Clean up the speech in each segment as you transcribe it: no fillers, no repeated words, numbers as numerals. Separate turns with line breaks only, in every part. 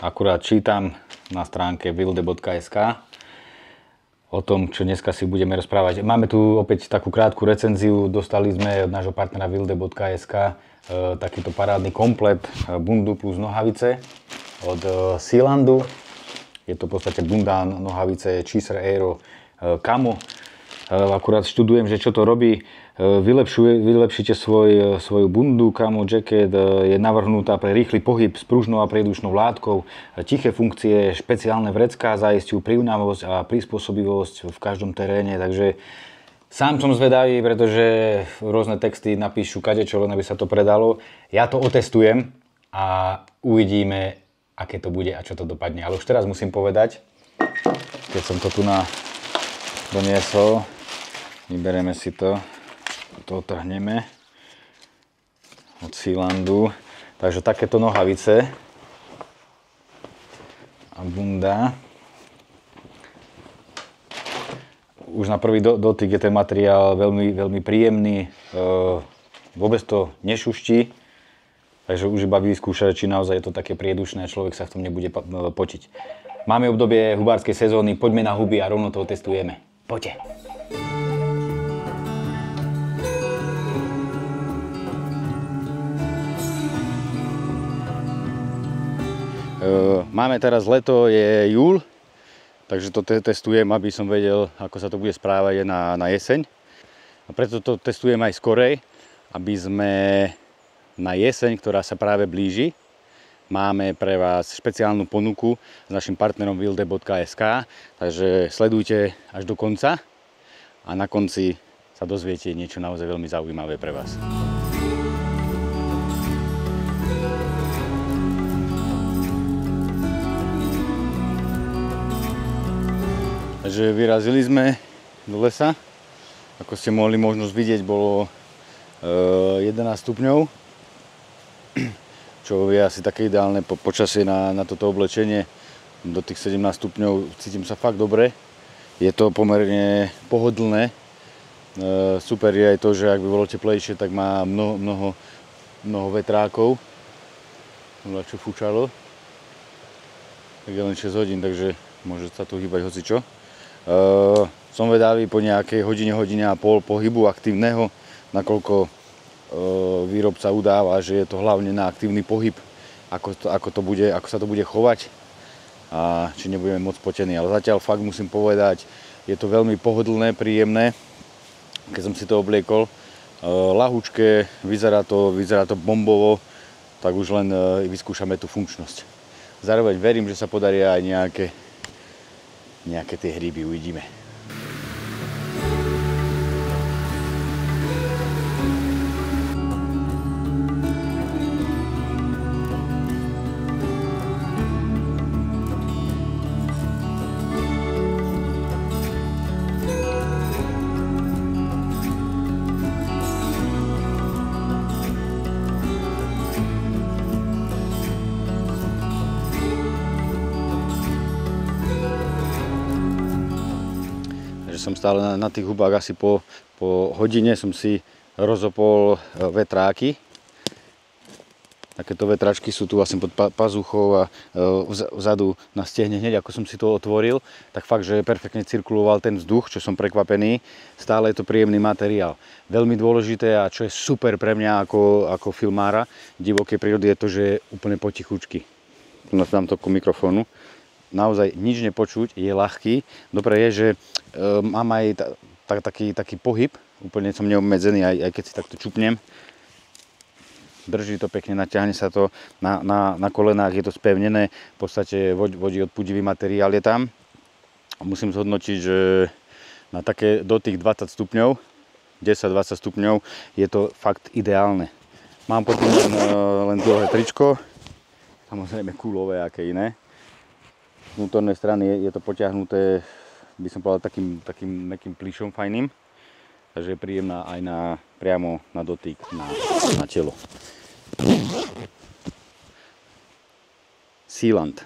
Akurát čítam na stránke wilde.sk o tom, čo dneska si budeme rozprávať. Máme tu opäť takú krátku recenziu. Dostali sme od nášho partnera wilde.sk takýto parádny komplet bundu plus nohavice od Sealandu. Je to v podstate bunda, nohavice Chaser Aero Camo. Akurát študujem, že čo to robí. Vylepšite svoju bundu, camo jacket, je navrhnutá pre rýchly pohyb s pružnou a priedušnou látkou, tiché funkcie, špeciálne vrecká zaisťujú priunavosť a prispôsobivosť v každom teréne, takže sám som zvedavý, pretože rôzne texty napíšu kadečo, len aby sa to predalo. Ja to otestujem a uvidíme, aké to bude a čo to dopadne. Ale už teraz musím povedať, keď som to tu doniesol, vyberieme si to otrhneme od Sealandu. Takže takéto nohavice a bunda. Už na prvý dotyk je ten materiál veľmi, veľmi príjemný. Vôbec to nešuští. Takže už iba vyskúšať, či naozaj je to také priedušné a človek sa v tom nebude potiť. Máme obdobie hubárskej sezóny, poďme na huby a rovno to testujeme. Poďte! Máme teraz leto, je júl, takže to testujem, aby som vedel, ako sa to bude správať na jeseň. A preto to testujem aj skorej, aby sme na jeseň, ktorá sa práve blíži, máme pre vás špeciálnu ponuku s našim partnerom wilde.sk, takže sledujte až do konca a na konci sa dozviete niečo naozaj veľmi zaujímavé pre vás. Takže vyrazili sme do lesa. Ako ste mohli možnosť vidieť, bolo 11 stupňov, čo je asi také ideálne počasie na toto oblečenie. Do tých 17 stupňov cítim sa fakt dobre. Je to pomerne pohodlné. Super je aj to, že ak by bolo teplejšie, tak má mnoho vetrákov. Čo fúčalo. Tak je len 6 hodín, takže môže sa tu hýbať hocičo. Som vedavý po nejakej hodine a pol pohybu aktívneho, nakoľko výrobca udáva, že je to hlavne na aktívny pohyb, ako sa to bude chovať a či nebudeme moc potení. Ale zatiaľ fakt musím povedať, je to veľmi pohodlné, príjemné, keď som si to obliekol. Ľahučké, vyzerá to bombovo, tak už len vyskúšame tú funkčnosť. Zároveň verím, že sa podaria aj nejaké tie hríby, uvidíme. Som stále na tých hubách, asi po hodine som si rozopol vetráky. Takéto vetračky sú tu vlastne pod pazuchou a vzadu na stehne hneď, ako som si to otvoril, tak fakt, že perfektne cirkuloval ten vzduch, čo som prekvapený. Stále je to príjemný materiál. Veľmi dôležité a čo je super pre mňa ako filmára divokej prírody je to, že je úplne potichučky. Dám to ku mikrofónu. Naozaj nič nepočuť, je ľahký. Dobre je, že mám aj taký pohyb, úplne som neobmedzený, aj keď si takto čupnem. Drží to pekne, natiahne sa to na kolenách, je to spevnené, v podstate vodí odpudivý materiál je tam. Musím zhodnotiť, že na také do tých 20 stupňov, 10-20 stupňov, je to fakt ideálne. Mám potom len dlhé tričko, samozrejme kúlové, aké iné. Z vnútornej strany je to potiahnuté, by som povedal, takým mäkkým plyšom fajným. Takže je príjemná aj priamo na dotyk na telo. Sealand.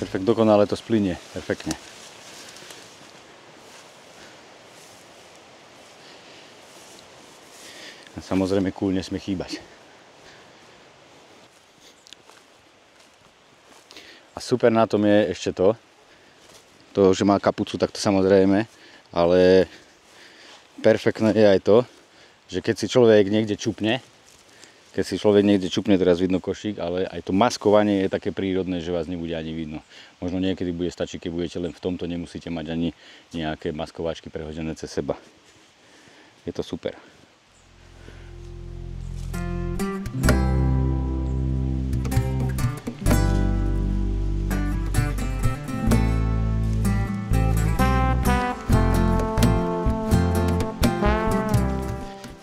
Perfekt, dokonale to splynie, perfektne. A samozrejme kúľ nesmie chýbať. A super na tom je ešte to, že má kapucu, tak to samozrejme, ale perfektné je aj to, že keď si človek niekde čupne, teraz vidno košík, ale aj to maskovanie je také prírodné, že vás nebude ani vidno. Možno niekedy bude stačiť, keď budete len v tomto, nemusíte mať ani nejaké maskovačky prehodené cez seba. Je to super.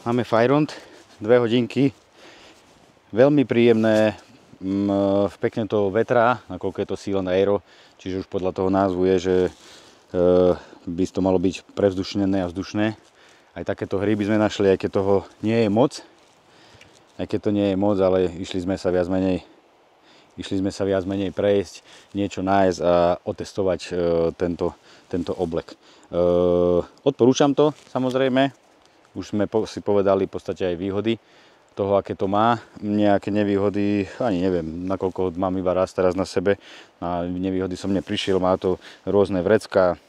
Máme Fajront, 2 hodinky, veľmi príjemné, pekne to vetrá, nakoľko je to Sealand Aero, čiže už podľa toho názvu je, že by to malo byť prevzdušnené a vzdušné. Aj takéto hry by sme našli, aj keď toho nie je moc, ale išli sme sa viac menej prejsť, niečo nájsť a otestovať tento oblek. Odporúčam to, samozrejme. Už sme si povedali v podstate aj výhody toho, aké to má. Nejaké nevýhody, ani neviem, nakoľko mám iba raz teraz na sebe. Na nevýhody som neprišiel, má to rôzne vrecká.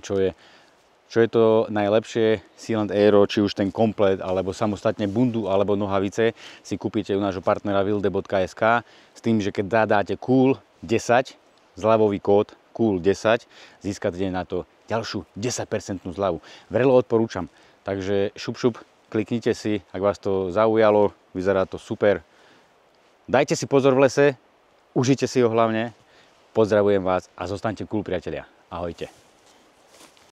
Čo je to najlepšie, Sealand Aero, či už ten komplet, alebo samostatne bundu, alebo nohavice, si kúpite u nášho partnera wilde.sk s tým, že keď dáte COOL10, zľavový kód COOL10, získate na to ďalšiu 10% zľavu. Vrelo odporúčam. Takže šup, kliknite si, ak vás to zaujalo, vyzerá to super. Dajte si pozor v lese, užite si ho hlavne. Pozdravujem vás a zostaňte cool, priatelia. Ahojte.